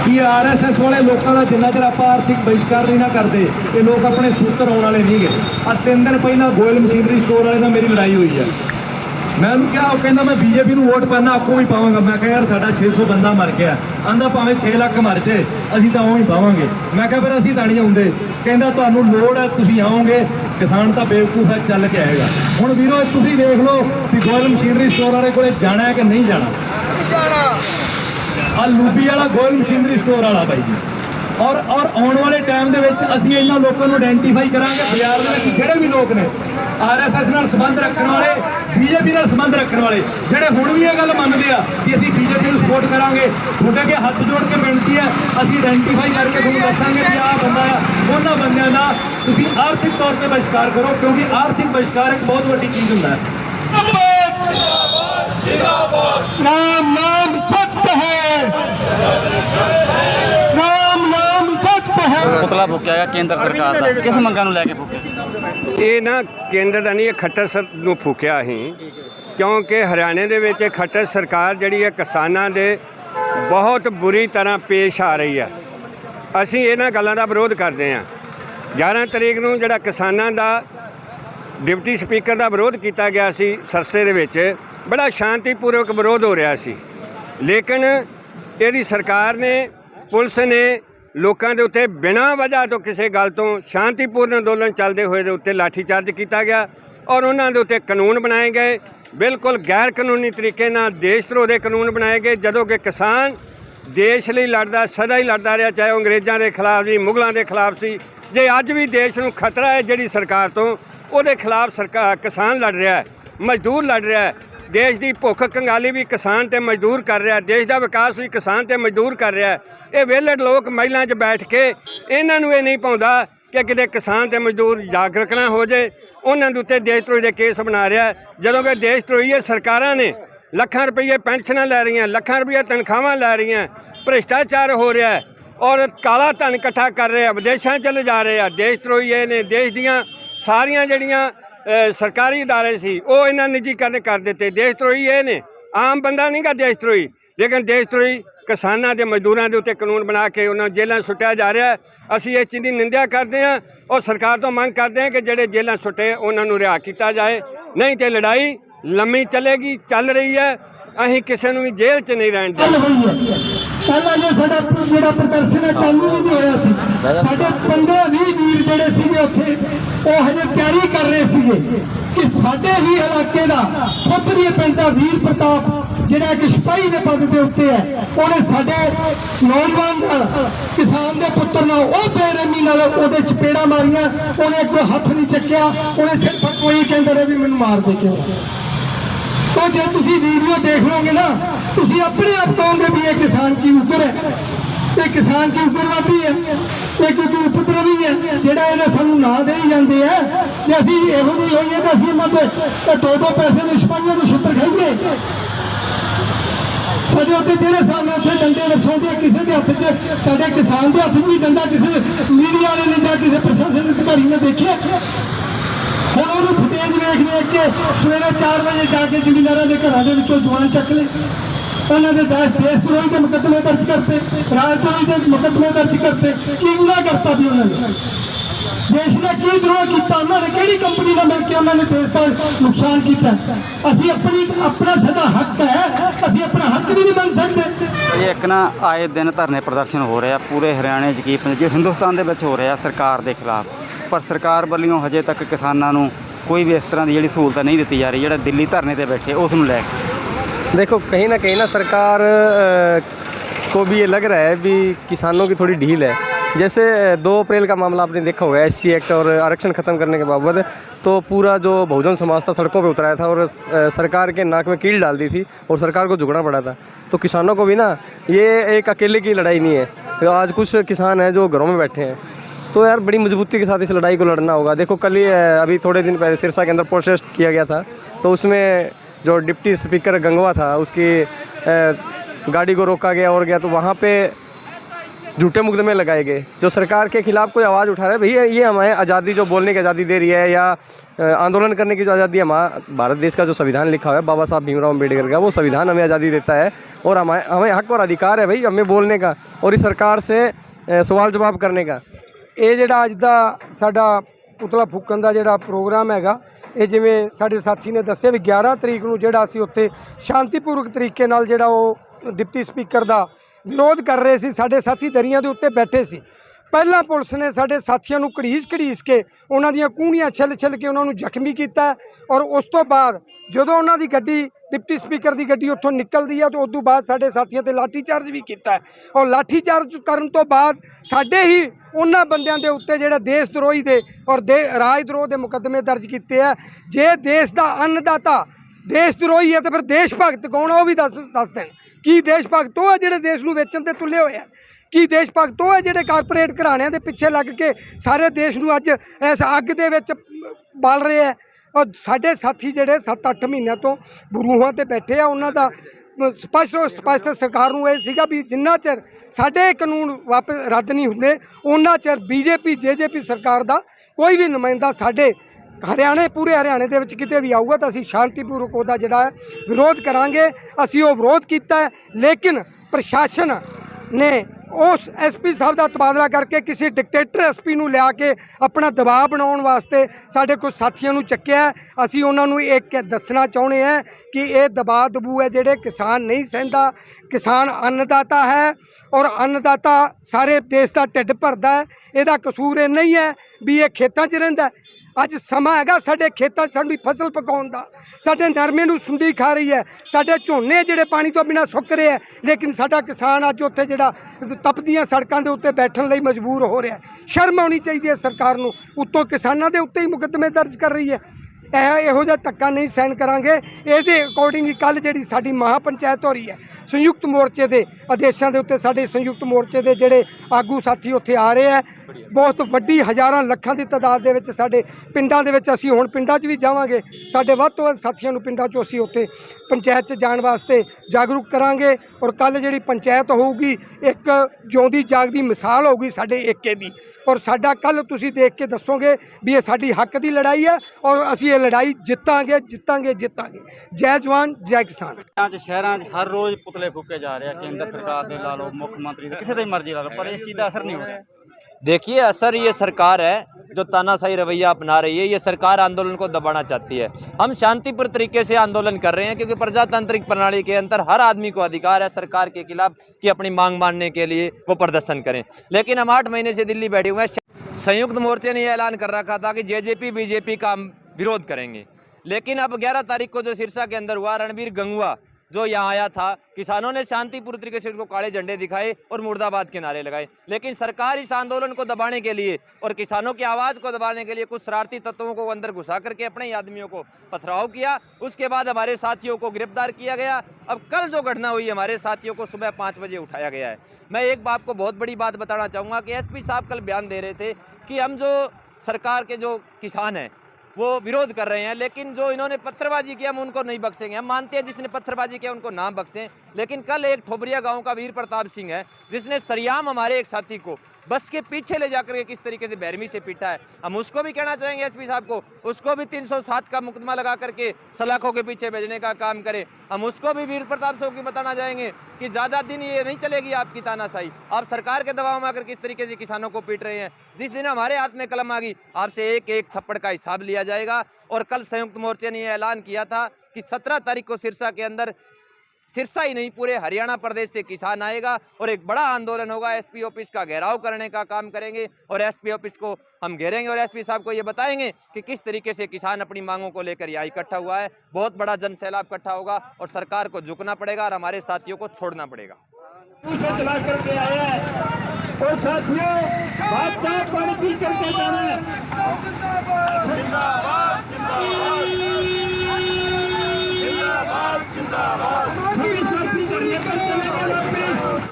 कि RSS वाले लोगों का जिन्ना चर आप आर्थिक बहिष्कार नहीं ना करते ये लोग अपने सूत्र आने वाले नहीं गए। 3 दिन पहला गोयल मशीनरी स्टोर वाले नाल मेरी लड़ाई हुई है। मैं उन्होंने क्या कहना मैं BJP को वोट पाना आपको भी पावांगा। मैं कहा यार साढ़ा 600 बंदा मर गया आंदा भावें 6 लाख मर जाए असीं तां उवें ही पावांगे। मैं कहा फिर असीं तां नहीं आउंदे। कहंदा तुहानूं लोड़ है तुसीं आओगे किसान तां बेवकूफ है चल के आएगा। हुण वीरो तुसीं देख लो कि गोयल मशीनरी स्टोर वाले कोले जाना है कि नहीं जाना। आ लूबी वाला गोयल मशीनरी स्टोर वाला बाई जी और आने वाले टाइम के असीं इन्हां लोकां नूं आइडेंटिफाई करांगे बाजार दे विच जिहड़े भी लोग ने RSS नाल संबंध रखने वाले BJP नाल संबंध रखने वाले जिहड़े हुण भी ये गल मनदे आ कि असीं BJP नूं सपोर्ट करांगे। तुहाडे अगे हत्थ जोड़ के बेनती है असीं आइडेंटिफाई करके तुहानूं दस्सांगे कि आह बंदा आ उन्हां बंदिआं दा तुसीं आर्थिक तौर पर बहिष्कार करो क्योंकि आर्थिक बहिष्कार एक बहुत वड्डी चीज़ हुंदा है। राम नाम सत्य है, राम नाम सत्य है। पुतला फूकिया गया केंद्र सरकार का किस मंगां नूं लैके फूकिया? ये ना केंद्र का नहीं खट्टर नूं फूकिया ही क्योंकि हरियाणे दे विच खट्टर सरकार जिहड़ी है किसानां दे बहुत बुरी तरह पेश आ रही है। असीं इन्हां गल्लां दा विरोध करदे हां। 11 तरीक नूं जिहड़ा किसानां दा डिप्टी स्पीकर का विरोध किया गया सी सरसे दे विच बड़ा शांतिपूर्वक विरोध हो रहा सी लेकिन यदि सरकार ने पुलिस ने लोगों के उत्ते बिना वजह तो किसी गल तो शांतिपूर्ण अंदोलन चलते हुए उत्ते लाठीचार्ज किया गया और उन्होंने उत्ते कानून बनाए गए बिल्कुल गैर कानूनी तरीके नाल देशद्रोह के कानून बनाए गए। जदों कि किसान देश लिए लड़दा सदा ही लड़दा रहा चाहे अंग्रेज़ों के खिलाफ सी मुगलों के खिलाफ सी। जे अज भी देश नूं खतरा है जिहड़ी सरकार तो उहदे खिलाफ सरकार किसान लड़ रहा है मजदूर लड़ रहा है। देश की भुख कंगाली भी किसान ते मजदूर कर रहा है। देश का विकास भी किसान ते मजदूर कर रहा है। ये वेले लोग महिलां 'च बैठ के इन्हां नूं ये नहीं पाउंदा कि किते किसान ते मजदूर जागरूक ना हो जाए उन्हां दे उत्ते देशद्रोही के केस बना रहा है। जदों कि देशद्रोही सरकारां ने लखां रुपये पेंशनां लै रही लखां रुपये तनख्वाहां लै रही भ्रिष्टाचार हो रहा है और काला धन इकट्ठा कर रहे हैं विदेशों चले जा रहे हैं। देशद्रोही ने देश दियां सारियां जड़ियां सरकारी इदारे सी वो इन्हां निजीकरण कर दिते। देशद्रोही ये ने आम बंदा नहीं गा देशद्रोही लेकिन देशद्रोही किसानों के मजदूरों के उत्ते कानून बना के उन्होंने जेलों सुट्टिया जा रहा है। असीं इस चीज़ की निंदा करते हैं और सरकार तो मंग करते हैं कि जिहड़े जेलों सुट्टे उन्होंने रिहा किया जाए नहीं तो लड़ाई लम्मी चलेगी चल रही है। असीं किसी नूं भी जेल च नहीं रहण देंगे। पहला जो साडा जिहड़ा प्रदर्शन है चालू भी नहीं होया सी साडे 15-20 वीर जिहड़े सीगे उत्थे ਉਹ हजे तैयारी कर रहे ਸੀਗੇ कि साडे ही इलाके दा खुदरी पिंड दा वीर प्रताप जिहड़ा एक सिपाही दे पद दे उत्ते है ਉਹਨੇ साडे नौजवान नाल किसान दे पुत्र नाल ਉਹ बेरहमी नाल ਉਹਦੇ चपेड़ा मारियां ਉਹਨੇ कोई हथ नहीं चक्या ਉਹਨੇ सिर्फ कोई कहंदा रहे भी मैनूं मार दे के। तो जो तुसी वीडियो देख लोगे ना तुसी अपने आप कहोगे भी ये किसान की उग्र है ये किसान की उग्रवादी है ये क्योंकि उपद्रवी है जेड़ा इन्हें सानू ना दे ही जाते हैं जे असीं इहो जी होईए तो असीं इन्हां दे 2-2 पैसे के सिपाहियों को छुट्टर खाईए। साडे उत्ते जेहड़े सामने उत्थे डंडे वरसाउंदे किसी के हथ च साडे किसान के हथ भी डंडा किसी मीडिया वाले ने जां किसी प्रशासन अधिकारी ने देखिया ਹੁਣ ਉਹਨੂੰ ਫੁਟੇਜ ਵੇਖ ਕੇ ਸਵੇਰੇ 4 ਵਜੇ ਜਾ ਕੇ ਜ਼ਿਮੀਂਦਾਰਾਂ ਦੇ ਘਰਾਂ ਦੇ ਵਿੱਚੋਂ ਜਵਾਨ ਚੱਕ ਲਏ ਉਹਨਾਂ ਦੇ ਦੇਸ਼द्रोही ਦੇ ਮੁਕੱਦਮੇ ਦਰਜ ਕਰਤੇ ਰਾਜद्रोही ਦੇ ਮੁਕੱਦਮੇ ਦਰਜ ਕਰਤੇ ਕੀ ਗੁਨਾਹ ਕਰਤਾ ਵੀ ਉਹਨਾਂ ਨੇ ਦੇਸ਼ ਦਾ ਕੀ द्रोह ਕੀਤਾ ਉਹਨਾਂ ਨੇ ਕਿਹੜੀ ਕੰਪਨੀ ਨਾਲ ਮਿਲ ਕੇ ਉਹਨਾਂ ਨੇ ਦੇਸ਼ ਦਾ ਨੁਕਸਾਨ ਕੀਤਾ। ਅਸੀਂ ਆਪਣਾ ਸਾਡਾ ਹੱਕ ਹੈ ਅਸੀਂ ਆਪਣਾ ਹੱਕ ਵੀ ਨਹੀਂ ਮੰਗ ਸਕਦੇ। ये एक ना आए दिन धरने प्रदर्शन हो रहे हैं पूरे हरियाणे च की जो हिंदुस्तान दे विच हो रहा सरकार के खिलाफ पर सरकार वालों हजे तक किसानों को कोई भी इस तरह की जी सहूलत नहीं दी जा रही। जो दिल्ली धरने पर बैठे उस लैके देखो कहीं ना सरकार को भी ये लग रहा है भी किसानों की थोड़ी ढील है। जैसे 2 अप्रैल का मामला आपने देखा होगा SC एक्ट और आरक्षण ख़त्म करने के बाबत तो पूरा जो बहुजन समाज था सड़कों पे उतराया था और सरकार के नाक में कील डाल दी थी और सरकार को झुकना पड़ा था। तो किसानों को भी ना ये एक अकेले की लड़ाई नहीं है। आज कुछ किसान हैं जो घरों में बैठे हैं तो यार बड़ी मजबूती के साथ इस लड़ाई को लड़ना होगा। देखो कल ही अभी थोड़े दिन पहले सिरसा के अंदर प्रोटेस्ट किया गया था तो उसमें जो डिप्टी स्पीकर गंगवा था उसकी गाड़ी को रोका गया और गया तो वहाँ पे झूठे मुकदमे लगाए गए। जो सरकार के खिलाफ कोई आवाज़ उठा रहा है, भैया ये हमें आज़ादी जो बोलने की आज़ादी दे रही है या आंदोलन करने की जो आज़ादी हमारा भारत देश का जो संविधान लिखा हुआ है बाबा साहब भीमराव अम्बेडकर का, वो संविधान हमें आज़ादी देता है और हमें हक और अधिकार है भाई हमें बोलने का और इस सरकार से सवाल जवाब करने का। ਇਹ ਜਿਹੜਾ ਅੱਜ ਦਾ ਸਾਡਾ ਪੁਤਲਾ ਫੂਕਣ ਦਾ ਜਿਹੜਾ ਪ੍ਰੋਗਰਾਮ ਹੈਗਾ, ਇਹ ਜਿਵੇਂ ਸਾਡੇ ਸਾਥੀ ਨੇ ਦੱਸਿਆ ਵੀ 11 ਤਰੀਕ ਨੂੰ ਜਿਹੜਾ ਅਸੀਂ ਉੱਥੇ ਸ਼ਾਂਤੀਪੂਰਵਕ ਤਰੀਕੇ ਨਾਲ ਜਿਹੜਾ ਉਹ ਡਿਪਟੀ ਸਪੀਕਰ ਦਾ ਵਿਰੋਧ ਕਰ ਰਹੇ ਸੀ। ਸਾਡੇ ਸਾਥੀ ਦਰੀਆਂ ਦੇ ਉੱਤੇ ਬੈਠੇ ਸੀ। ਪਹਿਲਾਂ ਪੁਲਿਸ ਨੇ ਸਾਡੇ ਸਾਥੀਆਂ ਨੂੰ ਘੜੀਸ ਕੇ ਉਹਨਾਂ ਦੀਆਂ ਕੂਹਣੀਆਂ ਛਿੱਲ ਕੇ ਉਹਨਾਂ ਨੂੰ ਜ਼ਖਮੀ ਕੀਤਾ ਔਰ ਉਸ ਤੋਂ ਬਾਅਦ ਜਦੋਂ ਉਹਨਾਂ ਦੀ ਗੱਡੀ ਡਿਪਟੀ ਸਪੀਕਰ ਦੀ ਗੱਡੀ ਉੱਥੋਂ ਨਿਕਲਦੀ ਹੈ ਤਾਂ ਉਸ ਤੋਂ ਬਾਅਦ ਸਾਡੇ ਸਾਥੀਆਂ ਤੇ ਲਾਠੀਚਾਰਜ ਵੀ ਕੀਤਾ ਔਰ ਲਾਠੀਚਾਰਜ ਕਰਨ ਤੋਂ ਬਾਅਦ ਸਾਡੇ ਹੀ ਉਹਨਾਂ ਬੰਦਿਆਂ ਦੇ ਉੱਤੇ ਜਿਹੜਾ ਦੇਸ਼ ਦਰੋਹੀ ਦੇ ਔਰ ਰਾਜ ਦਰੋਹ ਦੇ ਮੁਕੱਦਮੇ ਦਰਜ ਕੀਤੇ ਆ। ਜੇ ਦੇਸ਼ ਦਾ ਅੰਨਦਾਤਾ ਦੇਸ਼ ਦਰੋਹੀ ਹੈ ਤਾਂ ਫਿਰ ਦੇਸ਼ ਭਗਤ ਕੌਣ ਆ ਉਹ ਵੀ ਦੱਸ ਦੇਣ। ਕੀ ਦੇਸ਼ ਭਗਤ ਉਹ ਹੈ ਜਿਹੜੇ ਦੇਸ਼ ਨੂੰ ਵੇਚਣ ਤੇ ਤੁਲੇ ਹੋਏ ਆ? ਕੀ ਦੇਸ਼ ਭਗਤ ਉਹ ਹੈ ਜਿਹੜੇ ਕਾਰਪੋਰੇਟ ਘਰਾਣਿਆਂ ਦੇ ਪਿੱਛੇ ਲੱਗ ਕੇ ਸਾਰੇ ਦੇਸ਼ ਨੂੰ ਅੱਜ ਇਸ ਅੱਗ ਦੇ ਵਿੱਚ ਬਾਲ ਰਹੇ ਆ? ਔਰ ਸਾਡੇ ਸਾਥੀ ਜਿਹੜੇ 7-8 ਮਹੀਨਿਆਂ ਤੋਂ ਬਰੂਹਾਂ ਤੇ ਬੈਠੇ ਆ, ਉਹਨਾਂ ਦਾ ਸਪਸ਼ਟ ਸਰਕਾਰ ਨੂੰ ਇਹ ਸੀਗਾ ਵੀ ਜਿੰਨਾ ਚਿਰ ਸਾਡੇ ਕਾਨੂੰਨ ਵਾਪਸ ਰੱਦ ਨਹੀਂ ਹੁੰਦੇ ਉਹਨਾਂ ਚਿਰ ਬੀਜੇਪੀ ਜੇਜੇਪੀ ਸਰਕਾਰ ਦਾ ਕੋਈ ਵੀ ਨੁਮਾਇੰਦਾ ਸਾਡੇ ਪੂਰੇ ਹਰਿਆਣੇ ਦੇ ਵਿੱਚ ਕਿਤੇ ਵੀ ਆਊਗਾ ਤਾਂ ਅਸੀਂ ਸ਼ਾਂਤੀਪੂਰਵਕ ਉਹਦਾ ਜਿਹੜਾ ਹੈ ਵਿਰੋਧ ਕਰਾਂਗੇ। ਅਸੀਂ ਉਹ ਵਿਰੋਧ ਕੀਤਾ ਹੈ, ਲੇਕਿਨ ਪ੍ਰਸ਼ਾਸਨ ਨੇ ਉਸ ਐਸਪੀ ਸਾਹਿਬ ਦਾ ਤਬਾਦਲਾ ਕਰਕੇ ਕਿਸੇ ਡਿਕਟੇਟਰ ਐਸਪੀ ਨੂੰ ਲਿਆ ਕੇ ਆਪਣਾ ਦਬਾਅ ਬਣਾਉਣ ਵਾਸਤੇ ਸਾਡੇ ਕੁਝ ਸਾਥੀਆਂ ਨੂੰ ਚੱਕਿਆ। ਅਸੀਂ ਉਹਨਾਂ ਨੂੰ ਇੱਕ ਦੱਸਣਾ ਚਾਹੁੰਦੇ ਹਾਂ ਕਿ ਇਹ ਦਬਾਅ ਦਬੂ ਹੈ ਜਿਹੜੇ ਕਿਸਾਨ ਨਹੀਂ ਸਹਿੰਦਾ। ਕਿਸਾਨ ਅੰਨਦਾਤਾ ਹੈ ਔਰ ਅੰਨਦਾਤਾ ਸਾਰੇ ਦੇਸ਼ ਦਾ ਢਿੱਡ ਭਰਦਾ ਹੈ। ਇਹਦਾ ਕਸੂਰ ਇਹ ਨਹੀਂ ਹੈ ਵੀ ਇਹ ਖੇਤਾਂ 'ਚ ਰਹਿੰਦਾ। ਅੱਜ ਸਮਾਂ ਹੈਗਾ ਸਾਡੇ ਖੇਤਾਂ 'ਚ ਸਾਡੀ ਫਸਲ ਪਕਾਉਣ ਦਾ। ਸਾਡੇ ਨਰਮੇ ਨੂੰ ਸੁੰਡੀ ਖਾ ਰਹੀ ਹੈ, ਸਾਡੇ ਝੋਨੇ ਜਿਹੜੇ ਪਾਣੀ ਤੋਂ ਬਿਨਾਂ ਸੁੱਕ ਰਹੇ ਹੈ, ਲੇਕਿਨ ਸਾਡਾ ਕਿਸਾਨ ਅੱਜ ਉੱਥੇ ਜਿਹੜਾ ਤਪਦੀਆਂ ਸੜਕਾਂ ਦੇ ਉੱਤੇ ਬੈਠਣ ਲਈ ਮਜਬੂਰ ਹੋ ਰਿਹਾ। ਸ਼ਰਮ ਆਉਣੀ ਚਾਹੀਦੀ ਹੈ ਸਰਕਾਰ ਨੂੰ। ਉੱਤੋਂ ਕਿਸਾਨਾਂ ਦੇ ਉੱਤੇ ਹੀ ਮੁਕੱਦਮੇ ਦਰਜ ਕਰ ਰਹੀ ਹੈ। ਇਹੋ ਜਿਹਾ ਧੱਕਾ ਨਹੀਂ ਸਹਿਣ ਕਰਾਂਗੇ। ਇਹਦੇ ਅਕੋਰਡਿੰਗ ਹੀ ਕੱਲ੍ਹ ਜਿਹੜੀ ਸਾਡੀ ਮਹਾ ਪੰਚਾਇਤ ਹੋ ਰਹੀ ਹੈ ਸੰਯੁਕਤ ਮੋਰਚੇ ਦੇ ਆਦੇਸ਼ਾਂ ਦੇ ਉੱਤੇ ਸਾਡੇ ਸੰਯੁਕਤ ਮੋਰਚੇ ਦੇ ਜਿਹੜੇ ਆਗੂ ਸਾਥੀ ਉੱਥੇ ਆ ਰਹੇ ਹੈ। ਬਹੁਤ ਵੱਡੀ ਹਜ਼ਾਰਾਂ ਲੱਖਾਂ ਦੀ ਤਾਦਾਦ ਦੇ ਵਿੱਚ ਸਾਡੇ ਪਿੰਡਾਂ ਦੇ ਵਿੱਚ ਅਸੀਂ ਹੁਣ ਪਿੰਡਾਂ 'ਚ ਵੀ ਜਾਵਾਂਗੇ। ਸਾਡੇ ਵੱਧ ਤੋਂ ਵੱਧ ਸਾਥੀਆਂ ਨੂੰ ਪਿੰਡਾਂ 'ਚੋਂ ਅਸੀਂ ਉੱਥੇ ਪੰਚਾਇਤ 'ਚ ਜਾਣ ਵਾਸਤੇ ਜਾਗਰੂਕ ਕਰਾਂਗੇ ਔਰ ਕੱਲ੍ਹ ਜਿਹੜੀ ਪੰਚਾਇਤ ਹੋਊਗੀ ਇੱਕ ਜਿਉਂਦੀ ਜਾਗਦੀ ਮਿਸਾਲ ਹੋਊਗੀ ਸਾਡੇ ਏਕੇ ਦੀ। ਔਰ ਸਾਡਾ ਕੱਲ੍ਹ ਤੁਸੀਂ ਦੇਖ ਕੇ ਦੱਸੋਗੇ ਵੀ ਇਹ ਸਾਡੀ ਹੱਕ ਦੀ ਲੜਾਈ ਹੈ ਔਰ ਅਸੀਂ ਇਹ ਲੜਾਈ ਜਿੱਤਾਂਗੇ। ਜੈ ਜਵਾਨ ਜੈ ਕਿਸਾਨ। ਸ਼ਹਿਰਾਂ 'ਚ ਹਰ ਰੋਜ਼ ਪੁਤਲੇ ਫੂਕੇ ਜਾ ਰਹੇ ਆ, ਕੇਂਦਰ ਸਰਕਾਰ ਦੇ ਲਾ ਲਓ, ਮੁੱਖ ਮੰਤਰੀ ਦੇ, ਕਿਸੇ ਦੇ ਮਰਜ਼ੀ ਲਾ ਲਓ, ਪਰ ਇਸ ਚੀਜ਼ ਦਾ ਅਸਰ ਨਹੀਂ ਹੋ ਰਿਹਾ। देखिए असर ये सरकार है जो तानाशाही रवैया अपना रही है। ये सरकार आंदोलन को दबाना चाहती है। हम शांतिपूर्ण तरीके से आंदोलन कर रहे हैं क्योंकि प्रजातांत्रिक प्रणाली के अंदर हर आदमी को अधिकार है सरकार के खिलाफ कि अपनी मांग मानने के लिए वो प्रदर्शन करें। लेकिन हम 8 महीने से दिल्ली बैठे हुए हैं। संयुक्त मोर्चे ने यह ऐलान कर रखा था कि जेजेपी बीजेपी का विरोध करेंगे, लेकिन अब 11 तारीख को जो सिरसा के अंदर हुआ, रणबीर गंगवा जो यहाँ आया था, किसानों ने शांतिपूर्ण तरीके से उसको काले झंडे दिखाए और मुर्दाबाद के नारे लगाए। लेकिन सरकार इस आंदोलन को दबाने के लिए और किसानों की आवाज़ को दबाने के लिए कुछ शरारती तत्वों को अंदर घुसा करके अपने ही आदमियों को पथराव किया। उसके बाद हमारे साथियों को गिरफ्तार किया गया। अब कल जो घटना हुई, हमारे साथियों को सुबह 5 बजे उठाया गया है। मैं एक आपको बहुत बड़ी बात बताना चाहूँगा कि एसपी साहब कल बयान दे रहे थे कि हम जो सरकार के जो किसान हैं वो विरोध कर रहे हैं, लेकिन जो इन्होंने पत्थरबाजी किया हम उनको नहीं बख्शेंगे। हम मानते हैं जिसने पत्थरबाजी किया उनको ना बख्शें, लेकिन कल एक ठोबरिया गांव का वीर प्रताप सिंह है जिसने सरियाम हमारे एक साथी को बस के पीछे ले जाकर के किस तरीके से बेरहमी से पीटा है। हम उसको भी कहना चाहेंगे एसपी साहब को, उसको भी 307 का मुकदमा लगा करके सलाखों के पीछे भेजने का काम करे। हम उसको भी वीर प्रताप सिंह को बताना चाहेंगे कि ज़्यादा दिन ये नहीं चलेगी आपकी तानाशाही। आप सरकार के दबाव में आकर किस तरीके से किसानों को पीट रहे हैं। जिस दिन हमारे हाथ में कलम आ गई आपसे एक एक थप्पड़ का हिसाब लिया जाएगा। और कल संयुक्त मोर्चे ने यह ऐलान किया था कि 17 तारीख को सिरसा के अंदर, सिरसा ही नहीं पूरे हरियाणा प्रदेश से किसान आएगा और एक बड़ा आंदोलन होगा। एसपी ऑफिस का घेराव करने का काम करेंगे और एसपी ऑफिस को हम घेरेंगे और एसपी साहब को ये बताएंगे कि किस तरीके से किसान अपनी मांगों को लेकर यहाँ इकट्ठा हुआ है। बहुत बड़ा जन सैलाब इकट्ठा होगा और सरकार को झुकना पड़ेगा और हमारे साथियों को छोड़ना पड़ेगा। चला करके आया है और साथियों बादशाह पानी पी करके जाना है।